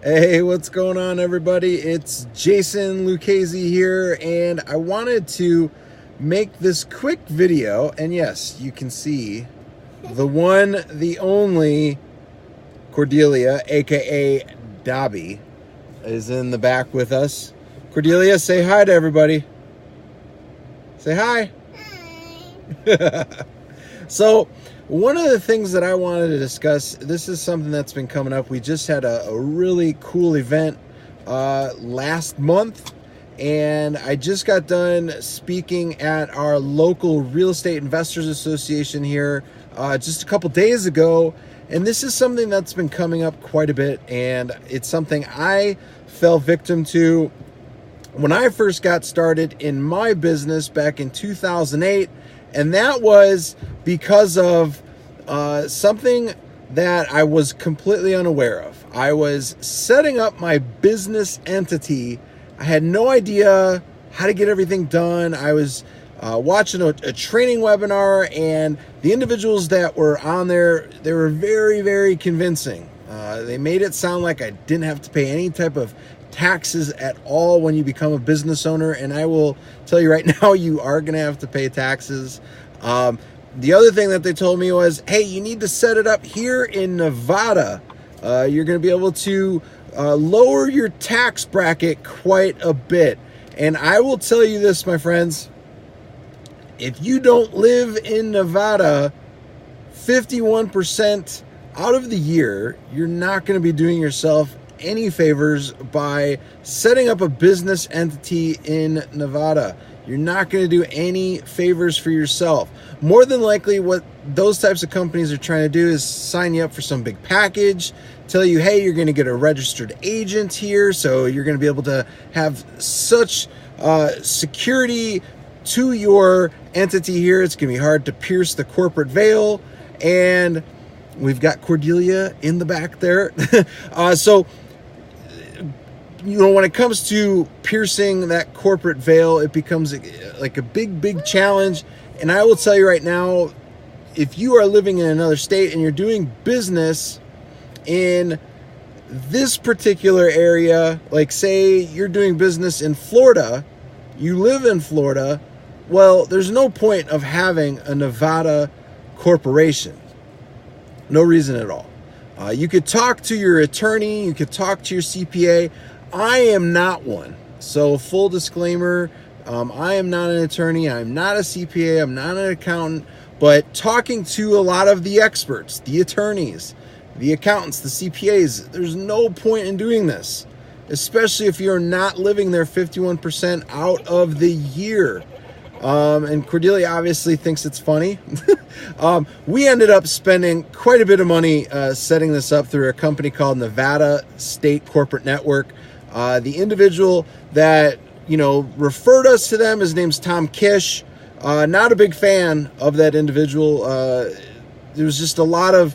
Hey, what's going on, everybody? It's Jason Lucchese here, and I wanted to make this quick video. And yes, you can see the one, the only Cordelia, aka Dobby, is in the back with us. Cordelia, say hi to everybody. Say hi. Hi. So, one of the things that I wanted to discuss, this is something that's been coming up. We just had a really cool event last month, and I just got done speaking at our local Real Estate Investors Association here just a couple days ago. And this is something that's been coming up quite a bit, and it's something I fell victim to when I first got started in my business back in 2008. And that was because of something that I was completely unaware of. I was setting up my business entity. I had no idea how to get everything done. I was watching a training webinar, and the individuals that were on there, they were very, very convincing. They made it sound like I didn't have to pay any type of taxes at all when you become a business owner, and I will tell you right now, you are going to have to pay taxes. The other thing that they told me was, hey, you need to set it up here in Nevada. You're going to be able to lower your tax bracket quite a bit. And I will tell you this, my friends, if you don't live in Nevada 51% out of the year, you're not going to be doing yourself any favors by setting up a business entity in Nevada. You're not going to do any favors for yourself. More than likely, what those types of companies are trying to do is sign you up for some big package, tell you, hey, you're going to get a registered agent here, so you're going to be able to have such security to your entity here. It's going to be hard to pierce the corporate veil. And we've got Cordelia in the back there. So, you know, when it comes to piercing that corporate veil, it becomes like a big challenge. And I will tell you right now, if you are living in another state and you're doing business in this particular area, like say you're doing business in Florida, you live in Florida, well, there's no point of having a Nevada corporation. No reason at all. You could talk to your attorney, you could talk to your CPA. I am not one. So full disclaimer, I am not an attorney, I'm not a CPA, I'm not an accountant, but talking to a lot of the experts, the attorneys, the accountants, the CPAs, there's no point in doing this, especially if you're not living there 51% out of the year. And Cordelia obviously thinks it's funny. We ended up spending quite a bit of money setting this up through a company called Nevada State Corporate Network. The individual that, you know, referred us to them, his name's Tom Kish. Not a big fan of that individual. There was just a lot of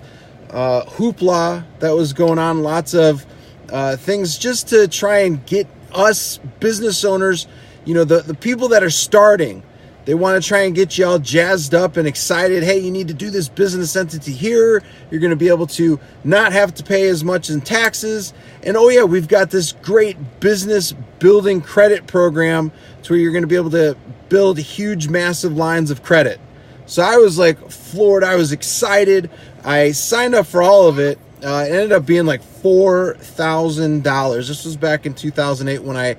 hoopla that was going on, lots of things just to try and get us business owners, you know, the people that are starting. They want to try and get you all jazzed up and excited. Hey, you need to do this business entity here. You're going to be able to not have to pay as much in taxes. And oh yeah, we've got this great business building credit program to where you're going to be able to build huge, massive lines of credit. So I was like floored. I was excited. I signed up for all of it. It ended up being like $4,000. This was back in 2008 when I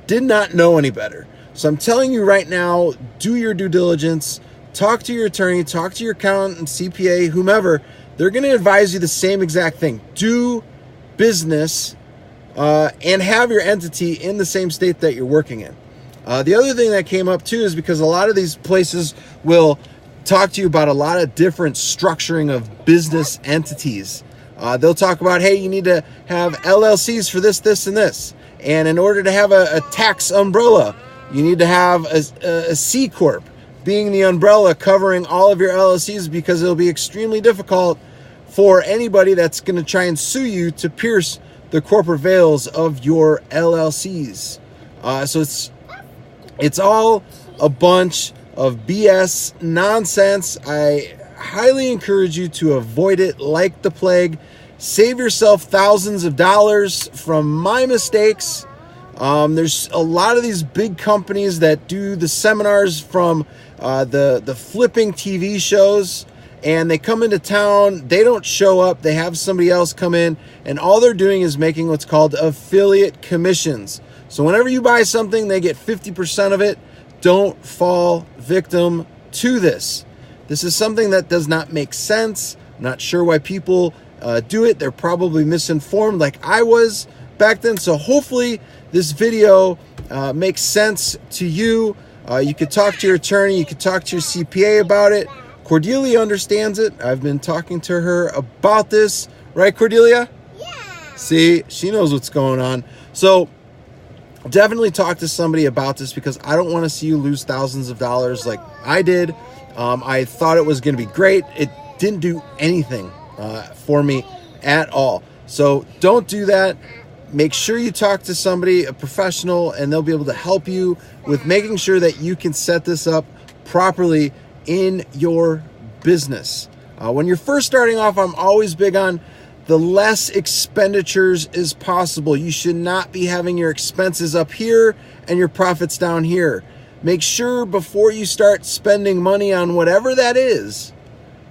did not know any better. So I'm telling you right now, do your due diligence, talk to your attorney, talk to your accountant, CPA, whomever. They're going to advise you the same exact thing. Do business and have your entity in the same state that you're working in. The other thing that came up too is because a lot of these places will talk to you about a lot of different structuring of business entities. They'll talk about, hey, you need to have LLCs for this, this, and this. And in order to have a tax umbrella, you need to have a C Corp being the umbrella covering all of your LLCs, because it'll be extremely difficult for anybody that's going to try and sue you to pierce the corporate veils of your LLCs. So it's all a bunch of BS nonsense. I highly encourage you to avoid it like the plague. Save yourself thousands of dollars from my mistakes. There's a lot of these big companies that do the seminars from the flipping TV shows, and they come into town, they don't show up, they have somebody else come in, and all they're doing is making what's called affiliate commissions. So whenever you buy something, they get 50% of it. Don't fall victim to this. This is something that does not make sense. I'm not sure why people do it. They're probably misinformed like I was back then. So hopefully this video makes sense to you. You could talk to your attorney. You could talk to your CPA about it. Cordelia understands it. I've been talking to her about this. Right, Cordelia? Yeah. See, she knows what's going on. So definitely talk to somebody about this, because I don't want to see you lose thousands of dollars like I did. I thought it was going to be great. It didn't do anything for me at all. So don't do that. Make sure you talk to somebody, a professional, and they'll be able to help you with making sure that you can set this up properly in your business. When you're first starting off, I'm always big on the less expenditures is possible. You should not be having your expenses up here and your profits down here. Make sure before you start spending money on whatever that is,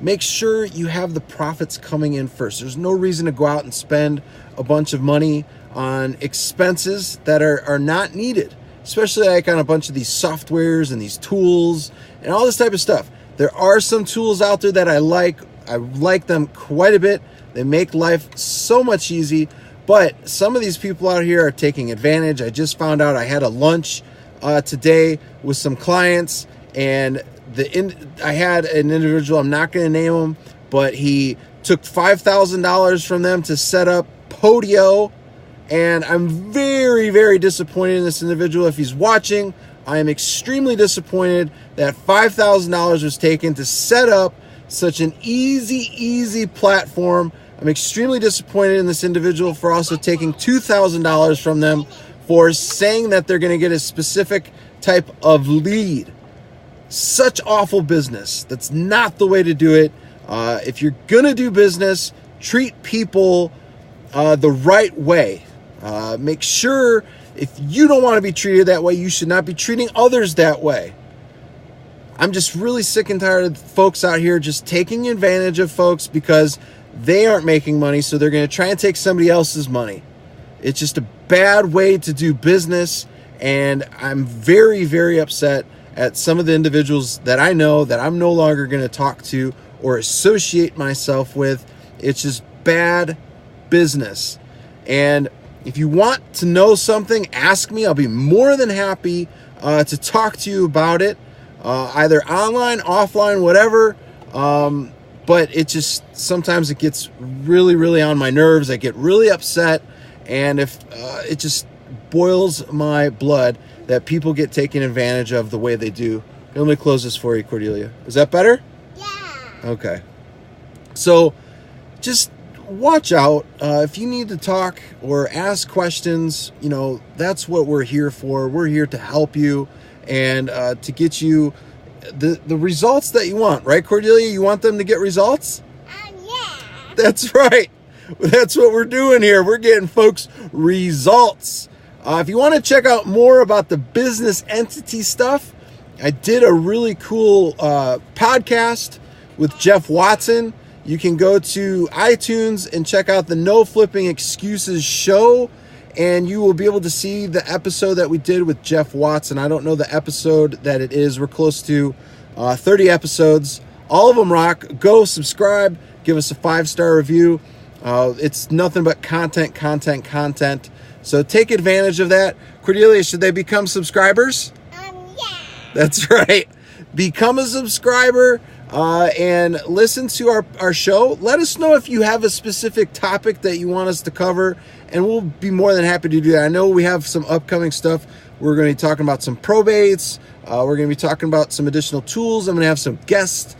make sure you have the profits coming in first. There's no reason to go out and spend a bunch of money on expenses that are not needed, especially like on a bunch of these softwares and these tools and all this type of stuff. There are some tools out there that I like. I like them quite a bit. They make life so much easy, but some of these people out here are taking advantage. I just found out I had a lunch today with some clients, and I had an individual, I'm not going to name him, but he took $5,000 from them to set up Podio, and I'm very, very disappointed in this individual. If he's watching, I am extremely disappointed that $5,000 was taken to set up such an easy platform. I'm extremely disappointed in this individual for also taking $2,000 from them for saying that they're going to get a specific type of lead. Such awful business. That's not the way to do it. If you're going to do business, treat people the right way. Make sure if you don't want to be treated that way, you should not be treating others that way. I'm just really sick and tired of folks out here just taking advantage of folks because they aren't making money, so they're going to try and take somebody else's money. It's just a bad way to do business, and I'm very, very upset at some of the individuals that I know that I'm no longer going to talk to or associate myself with. It's just bad business. And if you want to know something, ask me. I'll be more than happy to talk to you about it, either online, offline, whatever. But it just, sometimes it gets really, really on my nerves. I get really upset, and if it just boils my blood that people get taken advantage of the way they do. Let me close this for you, Cordelia. Is that better? Yeah. Okay. So just watch out. If you need to talk or ask questions, that's what we're here for. We're here to help you and to get you the results that you want. Right, Cordelia? You want them to get results? Yeah. That's right. That's what we're doing here. We're getting folks results. If you want to check out more about the business entity stuff, I did a really cool podcast with Jeff Watson. You can go to iTunes and check out the No Flipping Excuses show, and you will be able to see the episode that we did with Jeff Watson. I don't know the episode that it is. We're close to 30 episodes. All of them rock. Go subscribe. Give us a 5-star review. It's nothing but content. So take advantage of that. Cordelia, should they become subscribers? Yeah. That's right. Become a subscriber and listen to our show. Let us know if you have a specific topic that you want us to cover, and we'll be more than happy to do that. I know we have some upcoming stuff. We're going to be talking about some probates. We're going to be talking about some additional tools. I'm going to have some guests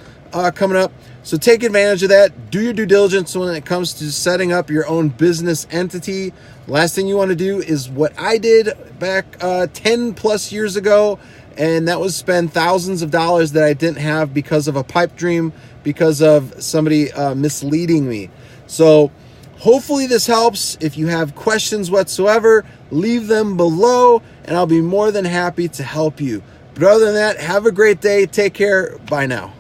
coming up. So take advantage of that. Do your due diligence when it comes to setting up your own business entity. Last thing you want to do is what I did back 10 plus years ago, and that was spend thousands of dollars that I didn't have because of a pipe dream, because of somebody misleading me. So hopefully this helps. If you have questions whatsoever, leave them below, and I'll be more than happy to help you. But other than that, have a great day. Take care. Bye now.